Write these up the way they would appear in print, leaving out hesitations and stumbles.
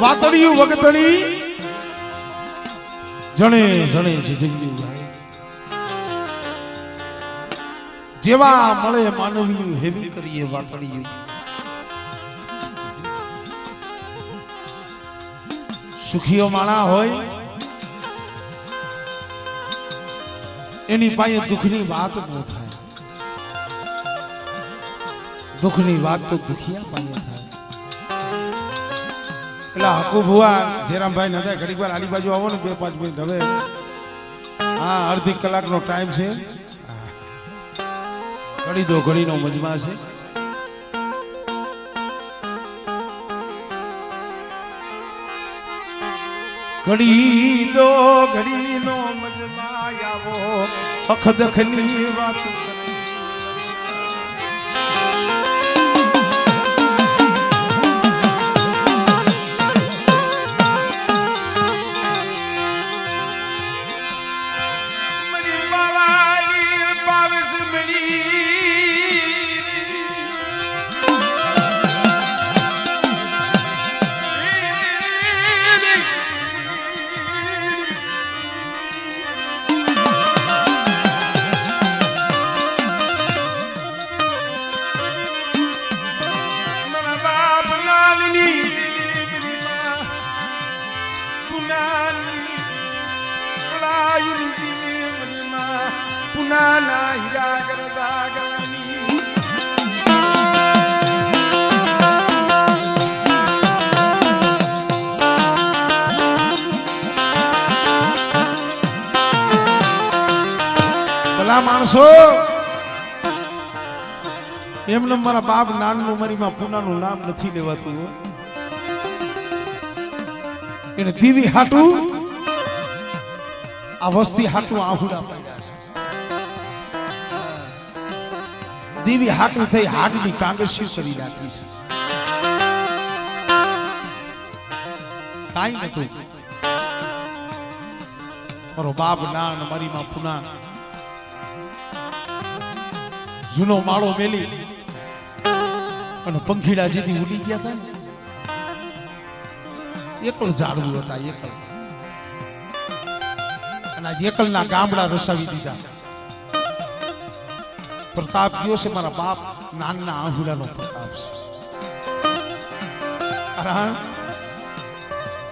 વાતળિયું વગતળી જણે જણે જજવી જાય જેવા મળે માનવી હેવી કરીએ વાતળિયું સુખીઓ માણા હોય એની પાસે દુઃખની વાત ન થાય દુઃખની વાત તો દુખિયા પાસે થાય એટલે હકુ ભુવા જેરામભાઈ નતા ઘડીક વાર આડી બાજુ આવો ને 2-5 મિનિટ હવે હા અડધી કલાકનો ટાઈમ છે ઘડી દો ઘડીનો મજમા છે ઘડી દો ઘડીનો મજમા આવો અખદખની વાત પુનાના હીરા કરતા ગલાની ભલા માણસો એમને મારા બાપ નાનનું મરીમાં પુનાનું નામ નથી લેવાતું એને દીવી હાટું આ વસ્તી હાટું આહુડા પડ્યા છે દીવી હાટું થઈ હાટની કાંગસી કરી રાખી છે કાઈ નતું મારો બાપ નાન મારી માં પુના જૂનો માળો મેલી અને પંખીડા જેથી ઉડી ગયા હતા એકલ ઝાડવું હતા એકલ અને આ એકલના ગામડા રસાવી દીધા પ્રતાપ કયો છે મારા બાપ નાનના આહુડાનો પ્રતાપ છે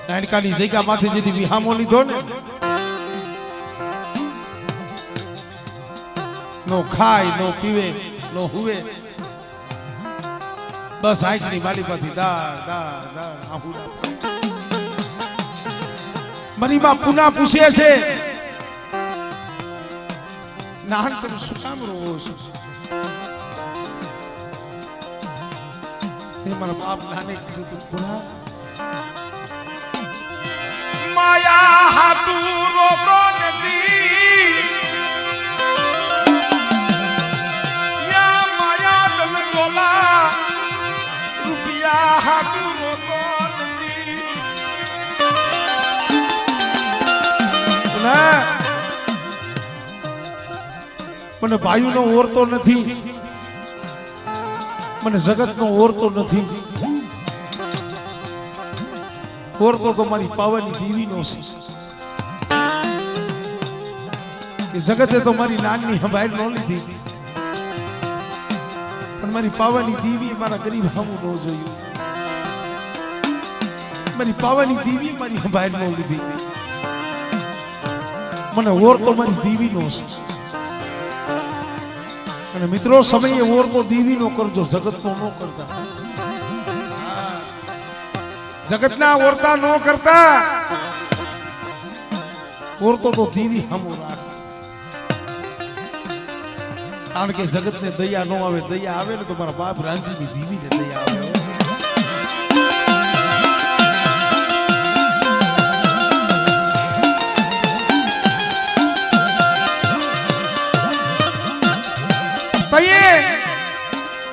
નાનકાની જગ્યા માંથી જેથી વિહામો લીધો ને નો ખાય નો પીવે નો હુવે બસ આંખની માલી પાથી દાળ દાળ દાળ આહુડા મારી બા પુના પૂછે છે નાનપણ શું કામ રોવો છો મારા બાપ નાને કીધું તું પુના માયા હાથું રોતો નથી યા માયા તન ડોલા રૂપિયા હાથું રોતો નથી પુના મને ભાઈનો ઓરતો નથી મને જગતનો ઓરતો નથી ઓરતો તો મારી પાવાની દેવીનો છે કે જગતે તો મારી નાનની સંભાળ ન લીધી પણ મારી પાવાની દેવી મારા ગરીબ હામું ન જોયું મારી પાવાની દેવી મારી સંભાળ ન લીધી મને ઓરતો મારી દેવીનો છે અને મિત્રો સમયે ઓરતો દેવી નો કરજો જગતનો નો કરતા જગતના ઓરતા નો કરતા ઓરતો તો દેવી હમો રાખ કારણ કે જગતને દયા નો આવે દયા આવે ને તો મારા બાપ રાંધીની દેવીને દયા આવે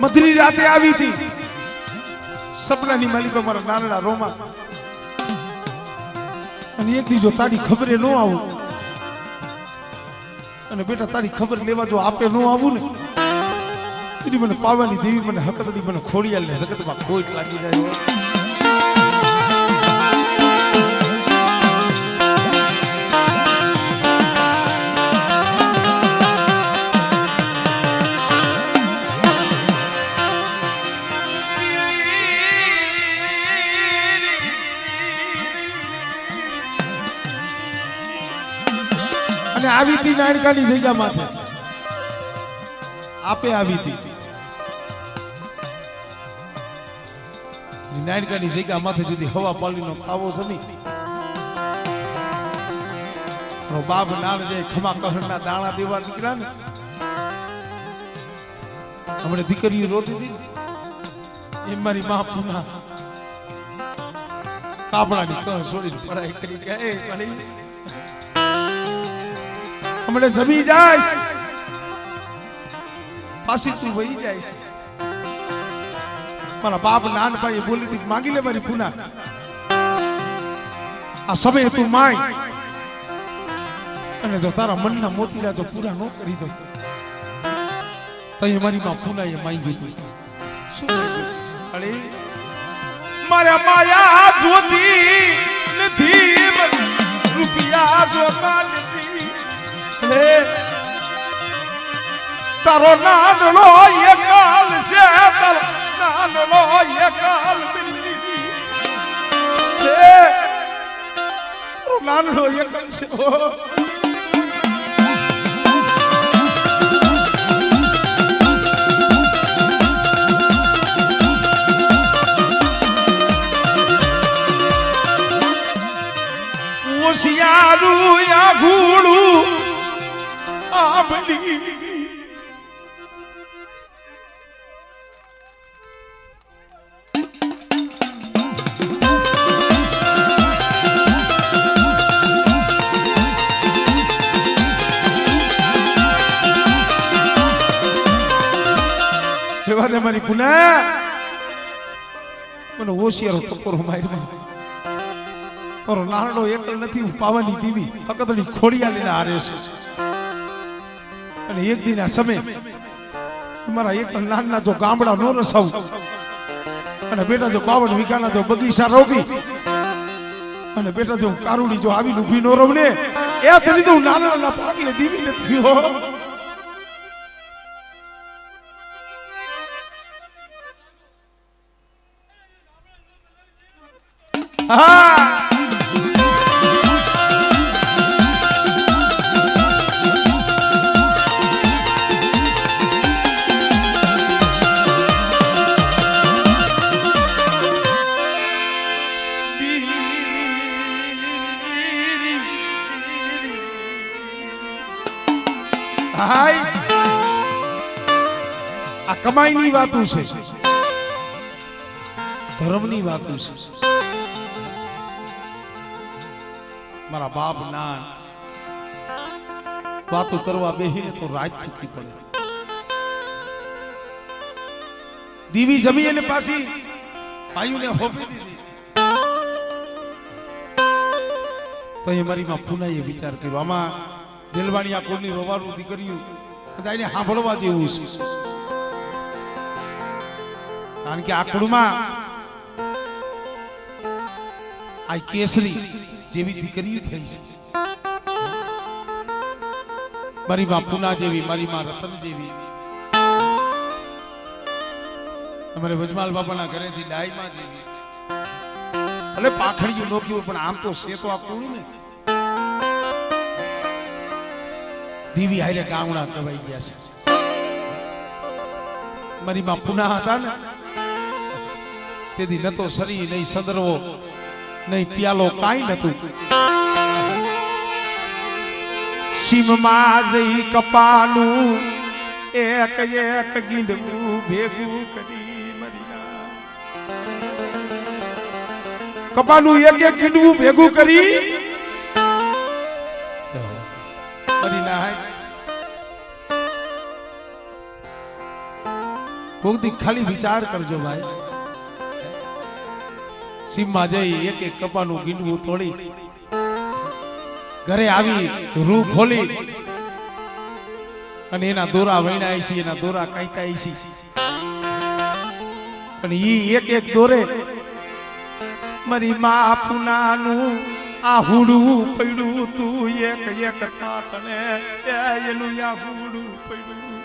મધરી રાતે આવી હતી સપનાની માલિકો મારા નાનડા રોમા અને એક દી જો તારી ખબરે ન આવું અને બેટા તારી ખબર લેવા જો આપે ન આવું ને તેની મને પાવાની દેવી મને હકતડી મને ખોડિયાલ ને જગતમાં ખોટ લાગી જાય આવી હતી નાનકાની જગ્યા માથે આપે આવી હતી નાનકાની જગ્યા માથે જુદી હવા પાલીનો કાવો સમી બાપ નામ જે ખમા કહરના દાણા દેવા નીકળ્યા ને હમણાં દીકરીઓ રોતી હતી એ મારી મા પુના કાપડાની કહ છોડીને પડાઈ કરી ગયા હમણાં જમી જાય પાછી તું વહી જાય છે મારા બાપ નાનભાઈ બોલી હતી માંગી લે મારી પુના આ સમય તું માય અને જો તારા મનના મોતીડા જો પૂરા ન કરી દો તો એ મારી માં પુના એ માંગી હતી શું અરે મારા માયા જોતી નથી રૂપિયા જો નથી તારો નાનલો એકાલ છે તારો નાનલો એકાલ બિલ્લી તારો નાનલો એકાલ છે હોશિયારું યા ઘૂડું આંબલી એવા દે મારી પુના મને હોશિયારો ટકોરો માર્યો ઓર નાનો એકલ નથી પાવાની દીવી ફકતડી ખોડિયા લઈને હારે છે અને એક દિન આ સમય મારા એકલ નાના જો ગામડા નો રસાવ અને બેટા જો 52 વીઘાના જો બગીચા રોપી અને બેટા જો કારુડી જો આવી ઊભી નો રવને એ તરી તો નાના નાના પાટલે દીવી નથી હો હા આ કમાઈની વાતો છે ધર્મની વાતો છે મારા બાપ ના વાતો કરવા બેહીને તો રાત તૂટી પડે દીવી જમી અને પાછી ભાઈઓને હોપી દીધી તો એ મારી માં પુનાએ વિચાર કર્યો આમાં દિલવાણી આ કોની રવારું દીકરીઓ બધાને સાંભળવા જેવું છે કારણ કે આ કુળમાં આ કેસરી જેવી દીકરીઓ થઈ છે મારી માં પુના જેવી મારી માં રતન જેવી અમારે વજમાલ બાપાના ઘરેથી ડાયમાં જેવી ભલે પાખડીઓ નોખ્યું પણ આમ તો છે તો આ કુળ ને દીવી હારે ગામડા કવાઈ ગયા છે મારી માં પુના હતા ને તેથી નતો શરી નહીં સંદર્ભો નહીં પ્યાલો કાંઈ નતું સીમમાં જઈ કપાનું એક એક ગીંડવું ભેગું કરી મરીના કપાનું એક એક ગીંડવું ભેગું કરી મરીના કોક દી ખાલી વિચાર કરજો ભાઈ સીમમાં જઈ એક એક કપાનું ગીંડવું તોડી ઘરે આવી રૂ ખોલી અને એના દોરા વણાય છે એના દોરા કાંઈતા છે અને ઈ એક એક દોરે મારી માં પુનાનું આ હુડું પડ્યું તું એક એક કાટને એનું આ હુડું પડ્યું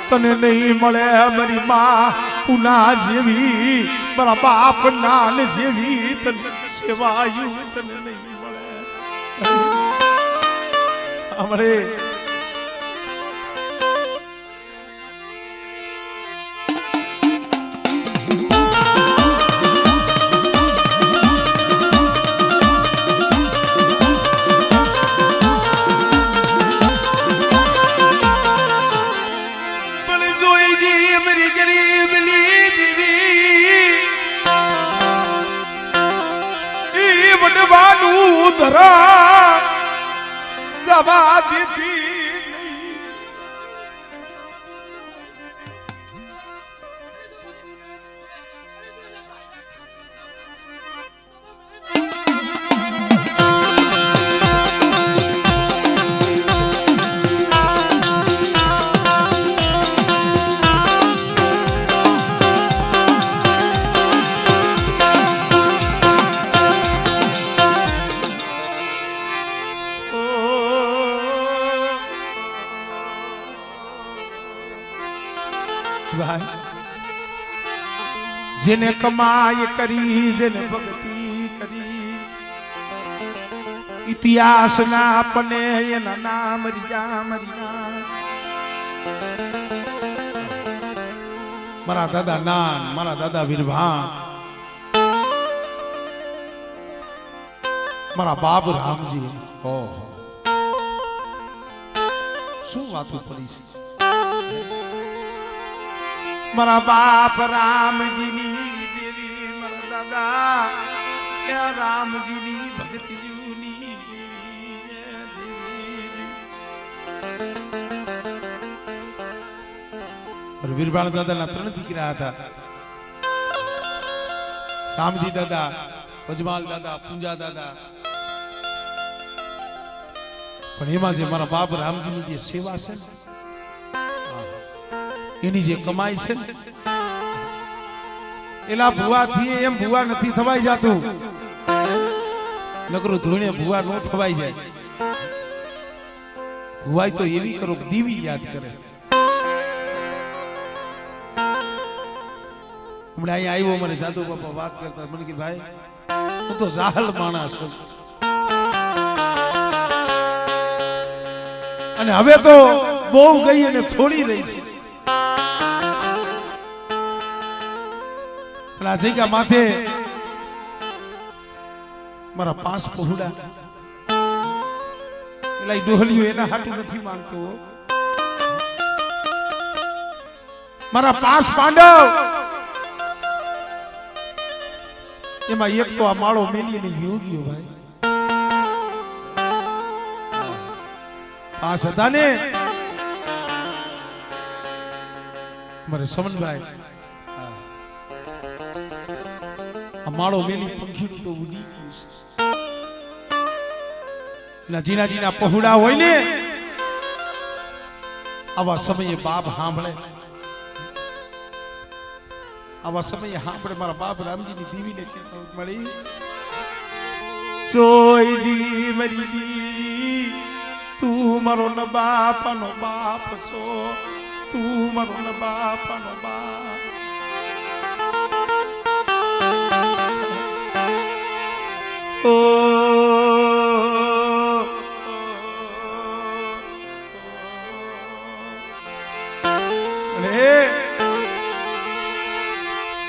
તને નહીં મળે મારી માં પુના જેવી મારા બાપ નાન જેવી તને સેવાયું તને નહીં મળે हमरे जवा दीदी जिने कमाई करी जिने भक्ति करी इतिहास ना अपने ये नाम रिया मरिया मारा दादा नान मारा दादा वीरभान मारा बाप राम जी ओ शू वातु पड़ी मारा बाप राम जी नी देवी मारा दादा क्या राम जी नी भक्ति जूनी और वीरबाल दादा ना त्रण दीकरा था राम जी दादा अजमाल दादा पूंजा दादा पण एमां जे मारा बाप राम जी नी जे सेवा छे एनी जे कमाई छे एला भुआ थी एम भुआ नथी थवाई जातुं नकरो धोणे भुआ नो थवाई जाय भुआई तो एवी करो दीवी याद करे हमणे અહીં આવ્યો મને જાદુ બાપા વાત કરતા મને કે ભાઈ હું તો જાહલ માણસ છું અને હવે તો બહુ ગઈ અને થોડી રહી છે આ જગ્યા માથે મારા 5 પહોડા એલા ડોહલિયો એના હાટું નથી માંગતો મારા 5 પાંડવ એમાં એક તો આ માળો મેલીને યોગીઓ ભાઈ 5 હતા ને મારે સમનભાઈ माड़ो मेली पंखी तो उड़ी जीना जीना पहुड़ा होय ने आवा समय बाप सांभळे आवा समय सांभळे मारा बाप रामजी नी दीवी ने कहतो मळी सोई जी मरी दीवी तू मारो न बाप नो बाप सो तू मारो न बाप नो बाप ओ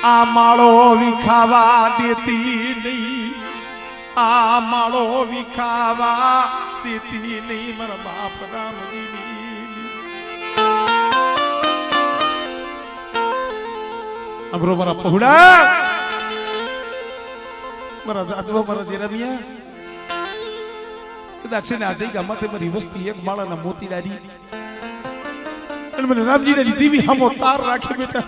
आ माळो विखावा देती नहीं आ माळो विखावा देती नहीं मारा बाप राम जी अबरो मारा पहुड़ा मारा जादवा मारा जेरमिया कदाच ने आ जग्या माथे मारी वस्ती एक माळाना मोतीडारी अने मने रामजी ने दीवी हमो तार राखी बेटा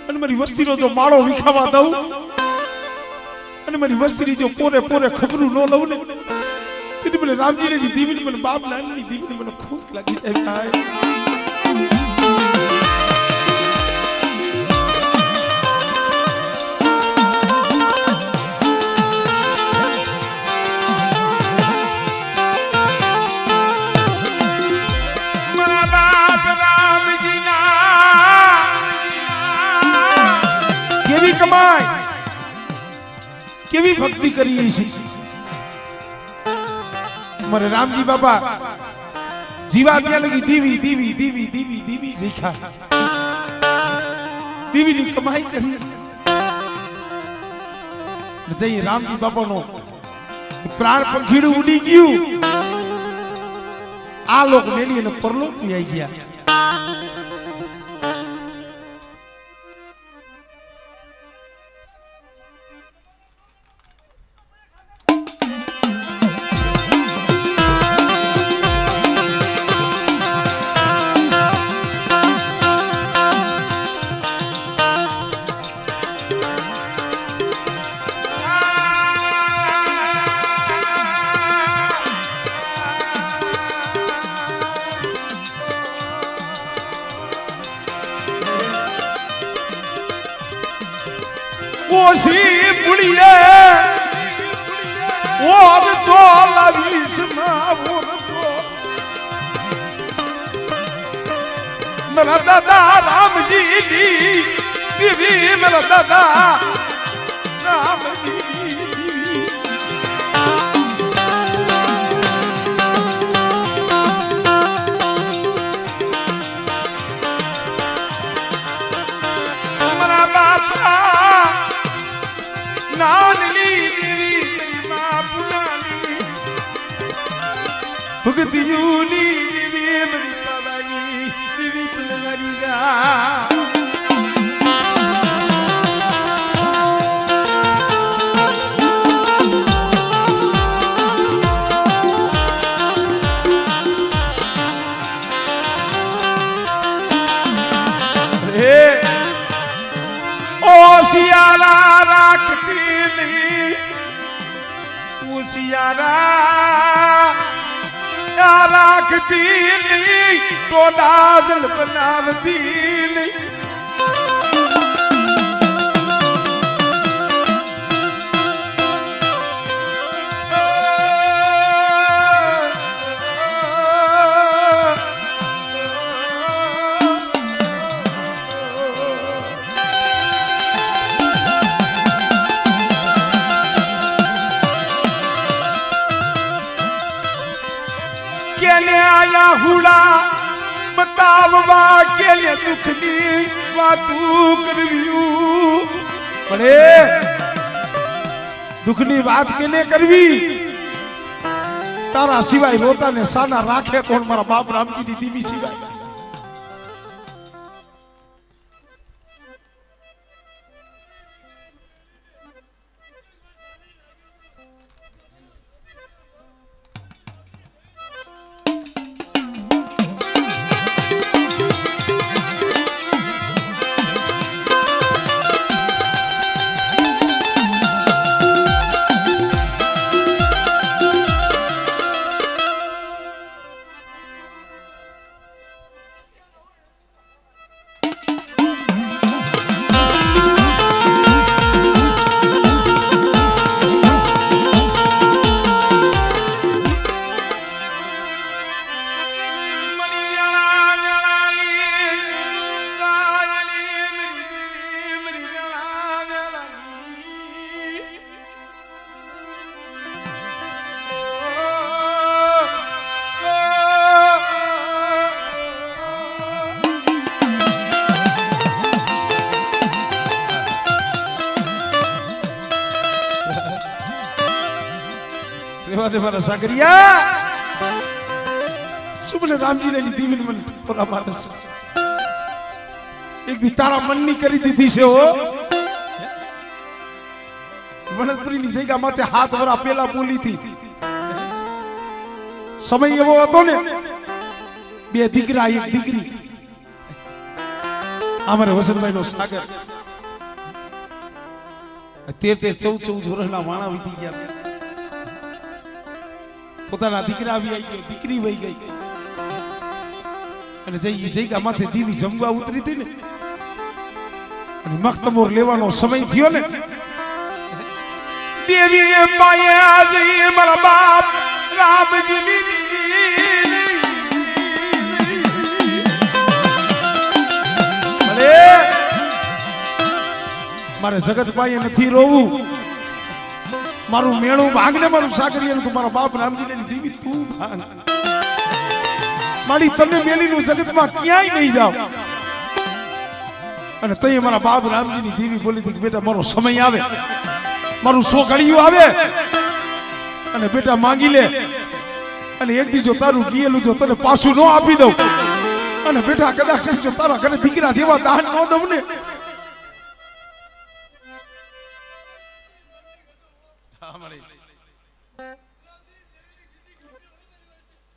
अने मारी वस्ती नो जो माळो विखावा दઉં अने मारी वस्ती नी जो पोरे पोरे खबरू नो लઉં ने એટલે મને રામજી ને દીવી ને મને બાપ નાની દીવી મને ખૂબ લાગી જાય कमाई केवी भक्ति करी મારે રામજી બાપા જીવા ત્યાં લગી દીવી દીવી દીવી દીવી દીવી શીખા દીવીની કમાઈ કરી જઈ રામજી બાપાનો પ્રાણ પંખીડું ઉડી ગયું આ લોક મેલી અને પરલોક આવી ગયા ઓસી પુડીએ ઓર તો લાવીશ માવું મેરા દાદા રામજી દીવી મેરા દાદા રામજી મારા બાપા ભગતી યુની દેવી મરી પાવાની દેવી તુલવારી જા રે ઓ સિયારા રાખતી નહીં ઓ સિયારા રાખતી નહીં તો ડાજલ બનાવતી નહીં હુડા બતાવવા કે દુઃખની વાતું કરવી પણ દુઃખની વાત કેને કરવી તારા સિવાય રોતાને સાના રાખે કોણ મારા બાપ રામજીની દીવી સિવાય મારા સાગરિયા સુબલે રામજી ને દીવી મન પોરા માનસ એક દી તારા મનની કરી દીધી છે હો વનસ્પતિની જગ્યા માથે હાથ વરા પેલા બોલી હતી સમય એવો હતો ને બે દીકરા એક દીકરી અમારે વસંતભાઈ નો સાગર 13-14 વર્ષના વાણા વીતી ગયા પોતાના દીકરા આવી ગયો દીકરી વહી ગઈ અને જઈ માથે દીવી જમવા ઉતરી હતી ને અને મખતમોર લેવાનો સમય થયો ને દેવી પાયા જઈ મારા બાપ રામજી મારે જગત પાયે નથી રોવું મારું મેળું ભાંગ ને મારું સાકરિયાનું તું મારા બાપ રામજીને દેવી તું ભાંગ મારી તને મેલીનું જગતમાં ક્યાંય નહીં જાવ અને તઈ મારા બાપ રામજીની દેવી બોલી હતી કે બેટા મારો સમય આવે મારું 100 ઘડિયું આવે અને બેટા માંગી લે અને એક દી જો તારું ગીયેલું જો તને પાછું ન આપી દઉં અને બેટા કદાચ જો તારા ઘરે દીકરા જેવા દાન ન દઉં ને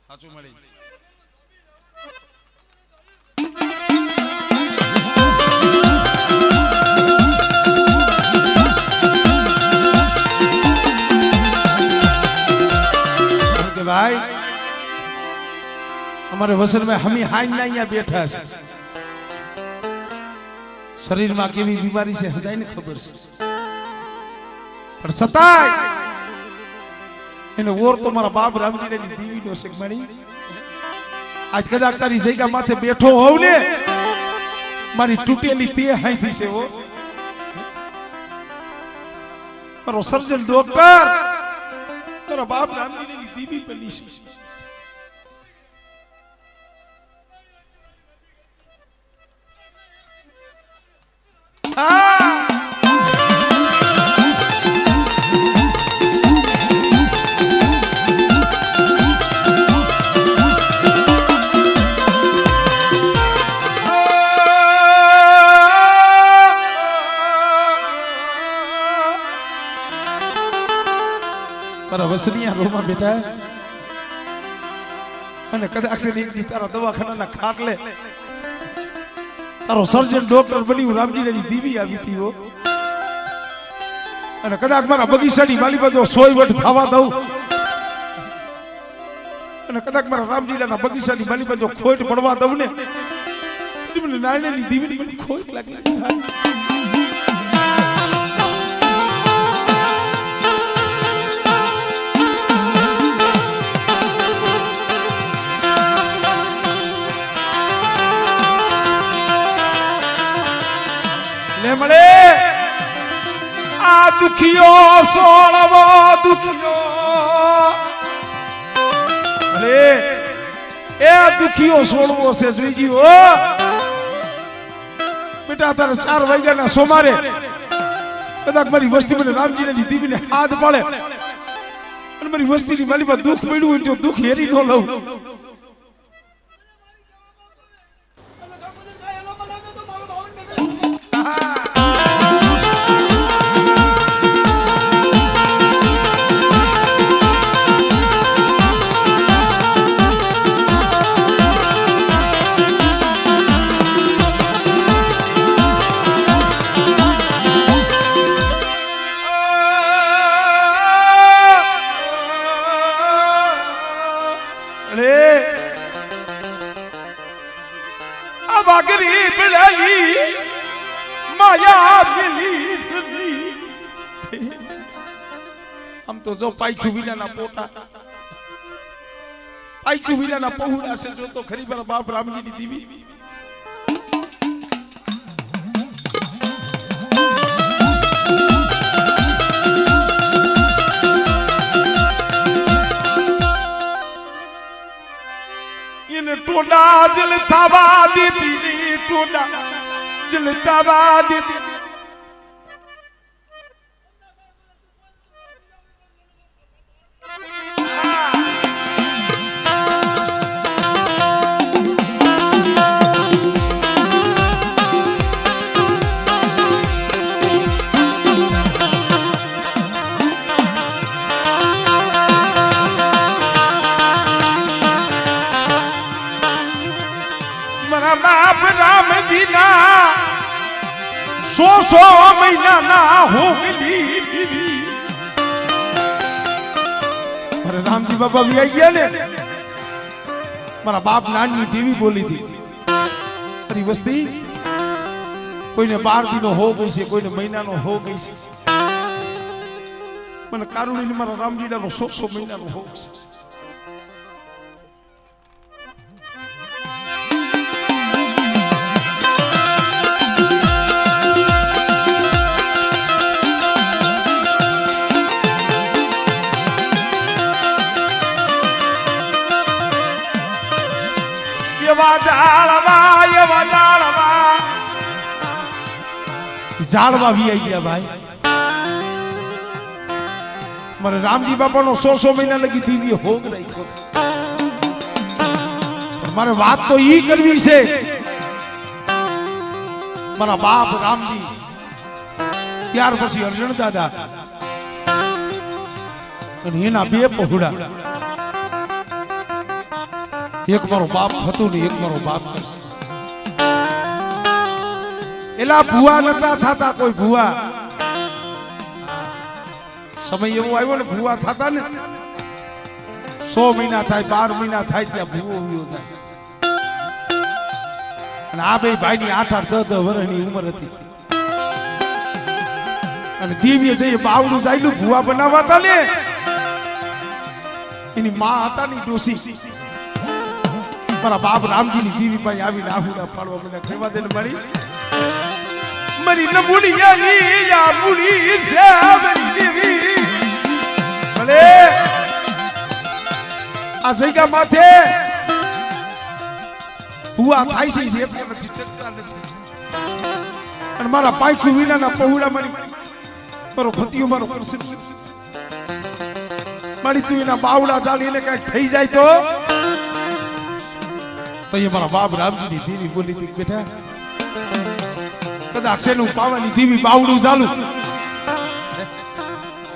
સાચું મળી भाई हमारे वसन में हम ही हाई ना यहाँ बैठा है शरीर में केवी बीमारी से हदाय ने खबर से पर सताय इन्हें वोर तो हमारा बाप रामजी ने दीवी नो सिकमणी आज कदाच तारी जगह माथे बैठो हो ने मारी टूटेली ते हाई थी से वो पर सर्जन डॉक्टर मेरा बाप रामजी ने दीवी बनी વસનિયા રોમાં બેઠા અને કદાચ એક દી તારા દવાખાનાના ખાટલે તારો સર્જન ડોક્ટર બની રામજીની દીવી આવી હતી હો અને કદાચ મારા બગીચાની વાલી બાજુ 100 વટ ખાવા દઉં અને કદાચ મારા રામજીના બગીચાની વાલી બાજુ ખોટ પડવા દઉં ને મને નાની દીવીની મને ખોટ લાગી મળે આ દુખિયો સોળવો દુખિયો અરે એ દુખિયો સોળવો છે શ્રીજી ઓ બેટા તારે 4 વાગ્યાના સોમારે કદાચ મારી વસ્તી મને રામજીને દીવીને હાથ પાડે અને મારી વસ્તીની માલીમાં દુઃખ પડ્યું હોય તો દુઃખ હેરી ન લઉં हम तो जो पाइखू विना पोटा पाइखू विना पहुड़ा से जो तो खरी बार बाप रामजी की दीवी इन टोडा जलतावा दीदी टोडा जलतावा दीदी बाप राम जी ना 100 महीना ना हो मिली अरे राम जी बाबा भी आई गया ने मारा बाप नानी देवी बोली थी अरे वस्ती कोई ने 12 दिनों हो गई से कोई ने महीना नो हो गई से મને કારુણી મારા રામજીડાનો 100 મહિનાનો હોક છે ઝાડવા વી ગયા ભાઈ મારે રામજી બાપાનો 100 મહિના લગી દીવી હોગ રાખ્યો મારે વાત તો ઈ કરવી છે મારા બાપ રામજી ત્યાર પછી અર્જુન દાદા અને એના બે પહોળા એક મારો બાપ હતું ને એક મારો બાપ કરશે એલા ભુવા નતા થતા કોઈ ભુવા સમય એવો આવ્યો ને ભુવા થતા ને 100 મહિના થાય 12 મહિના થાય ત્યાં ભુવો ઉયો થાય અને આ બે ભાઈની 8-8 10 વર્ષની ઉંમર હતી અને દિવ્ય જઈએ બાવડું જાય ભુવા બનાવતા ને એની માં હતા ની ડોસી મારા બાપ રામજીની દીવી પાસે આવીને આહુડા પાડવા મને કહેવા દે મારી મારી નમુડિયાની યામુડી છે મારી દેવી ભલે આ જગ્યા માથે ભુવા થાય છે જે નથી ચડતા નથી અને મારા પાયખું વિનાના પહોળા મારો ભતિયો મારો કરશે મારી તું એના બાવડા ચાલી એને કઈક થઈ જાય તો એ મારા બાપ રામજીની દેવી બોલી હતી બેટા કદાચ એનું પાવાની દેવી બાવડું ચાલુ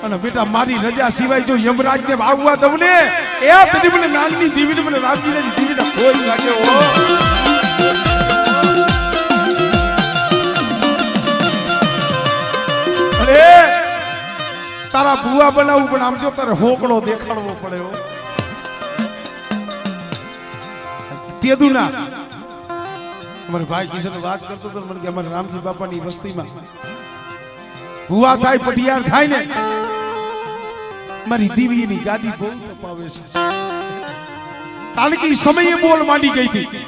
અને બેટા મારી રજા સિવાય જો યમરાજ ને આવવા દઉં ને એ તને મને નાની દેવી મને રામજીની દેવી ના કોઈ લાગે ઓ અરે તારા ભુવા બનાવું પણ આમ જો તારે હોકળો દેખાડવો પડે તેદુના અમારે ભાઈ કિશન વાત કરતો તો મને કે અમારે રામજી બાપાની વસ્તીમાં ભુવા થાય પટિયાર થાય ને મારી દીવીની ગાડી બહુ તપાવે છે કારણ કે સમયે બોલ માંડી ગઈ હતી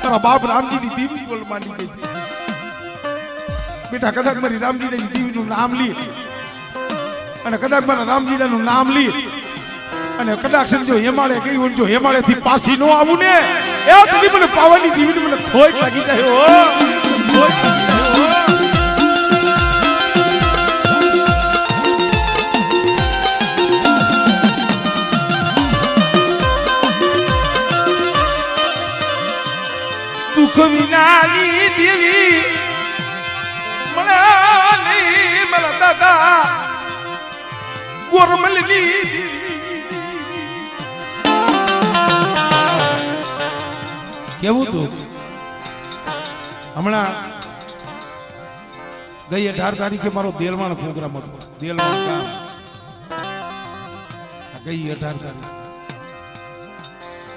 તારા બાપ રામજીની દીવી બોલ માંડી ગઈ હતી બેટા કદાચ મારી રામજીની દીવીનું નામ લી અને કદાચ મારા રામજીનું નામ લી અને કદાચ સમજો હેમાળે ગઈ જો હેમાળે થી પાછી નો આવું ને એ તને મને પાવાની દીવી મને ખોઈ લાગી જાય ઓ દુઃખ વિનાની દેવી મને નહીં મને દાદા ગોરમલની દેવી કેવું તું હમણાં ગઈ 18 તારીખે મારો દેલવાણ પ્રોગ્રામ હતો દેલવાણ ગામ ગઈ 18 તારીખ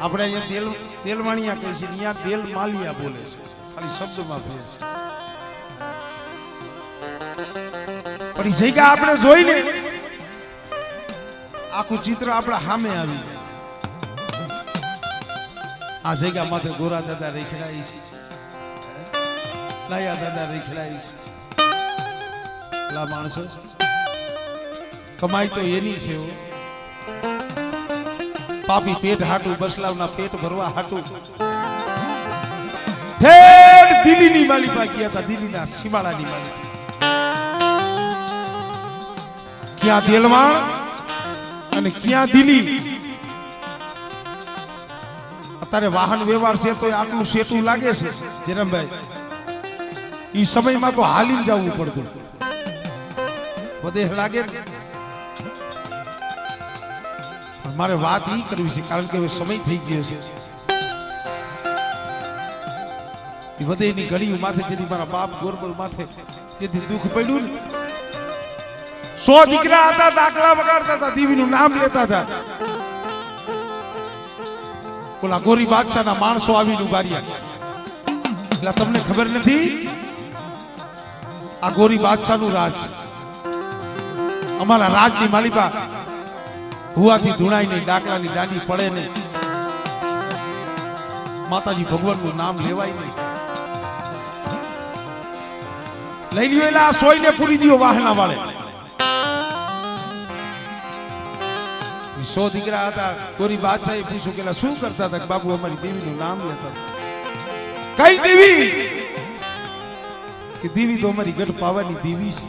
આપણે અહીંયા દેલવાણિયા કહે છે અહીંયા દેલ માલિયા બોલે છે ખાલી શબ્દમાં ફેર છે પણ એ જગ્યા આપણે જોઈને આખું ચિત્ર આપણા સામે આવી આ જગ્યા માથે ગોરા દાદા રેખડાઈ છે લાયા દાદા રેખડાઈ છે લા માણસો કમાઈ તો એની છે પાપી પેટ હાટું બસલાવના પેટ ભરવા હાટું ઠેર દિલ્હીની માલિકા ગયા હતા દિલ્હીના સીમાડાની માલિકા ક્યાં દેલવાણ અને ક્યાં દિલ્હી અત્યારે વાહન વ્યવહાર છે તો આટલું સેટું લાગે છે જયરામભાઈ ઈ સમયમાં તો હાલીને જવું પડતું વધે લાગે મારે વાત ઈ કરવી છે કારણ કે હવે સમય થઈ ગયો છે એ વધેની ઘડીઓ માથે જેથી મારા બાપ ગોરબલ માથે જેથી દુઃખ પડ્યું ને 100 દીકરા હતા દાખલા વગાડતા હતા દેવીનું નામ લેતા હતા ઓલા ગોરી બાદશાહના માણસો આવીને ઉભાર્યા એટલે તમને ખબર નથી આ ગોરી બાદશાહનું રાજ અમારા રાજની માલિકા ભુવાથી ધૂણાઈ નહીં ડાકલાની દાંડી પડે નહીં માતાજી ભગવાનનું નામ લેવાય નહીં લઈ લ્યો એટલે આ સોયને પૂરી દિયો વાહના વાળે 100 દીકરા હતા ગોરી બાદશાહે પૂછ્યું કે શું કરતા હતા બાબુ અમારી દેવીનું નામ લેતા કઈ દેવી કે દેવી તો અમારી ગઢ પાવાની દેવી છે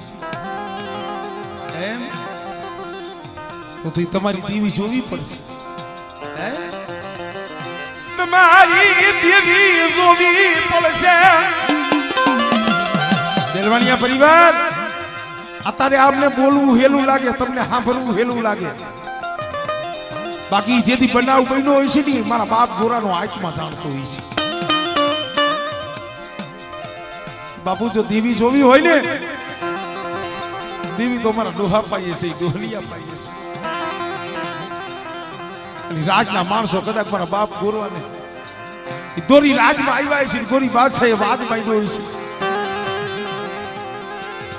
એમ તો તમારી દેવી જોવી પડશે તમારી દેવી જોવી પડશે બેલવાણિયા પરિવાર અત્યારે આપને બોલવું હેલું લાગે તમને સાંભળવું હેલું લાગે બાકી જેથી બનાવ બન્યો હોય છે ને મારા બાપ ગોરાનો આત્મા જાણતો હોય છે બાપુ જો દેવી જોવી હોય ને દેવી તો મારા ડોહા પાઈએ છે ડોહલિયા પાઈએ છે રાજના માણસો કદાચ મારા બાપ ગોરવાને દોરી રાજમાં આવ્યા છે ગોરી બાદશાહ એ વાદ માંડ્યો હોય છે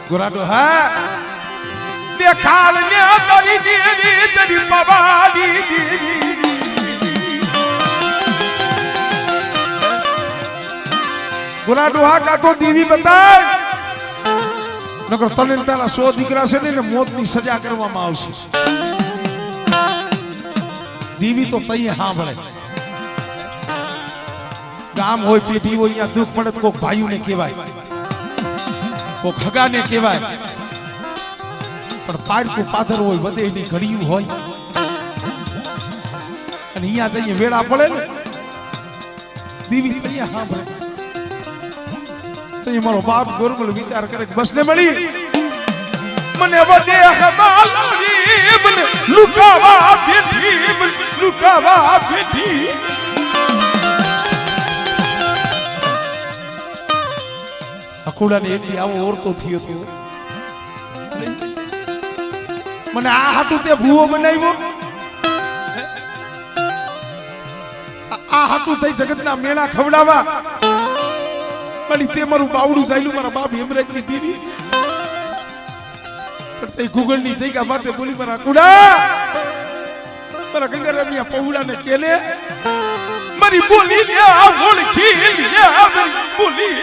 ગોરાડો હા દેખાલ ને તારી દેવી તારી પવાની દેવી ગોરાડો હા કા તો દેવી બતાય નકર તને તારા 100 દીકરા છે ને મોતની સજા કરવામાં આવશે દેવી તો તઈ સાંભળે ગામ હોય પેઢી હોય અહીંયા દુઃખ પડે તો ભાઈઓને કહેવાય કોક હગાને કહેવાય પણ પાડકું પાથર હોય વધેની ઘડિયું હોય અને અહીંયા જઈએ વેળા પડે ને દેવી અહીંયા સાંભળે તો એ મારો બાપ ગોરમલ વિચાર કરે કે બસને મળી મને વધે હમાલી મને લુકાવા બેઠી અકુડાને એક દી આવો ઓરતો થયો હતો મને આ હાટું તે ભૂવો બનાવ્યો આ હાટું થઈ જગતના મેળા ખવડાવા મળી તે મારું બાવડું ચાલ્યું મારા બાપ હેમરાજની દેવી પણ તે ગુગળની જગ્યા માટે બોલી મારા કુડા મારા ગંગારામિયા પૌડાને કેલે મારી બોલી લે ઓળખી લે બોલી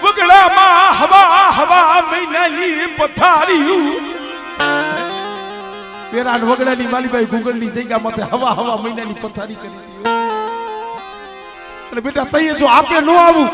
વગડામાં હવા હવા મહિનાની પથારીયું પેરાન વગડાની માલીભાઈ ગુગળની જગ્યા માથે હવા હવા મહિનાની પથારી કરી દીધી અને બેટા તઈએ જો આપે ન આવું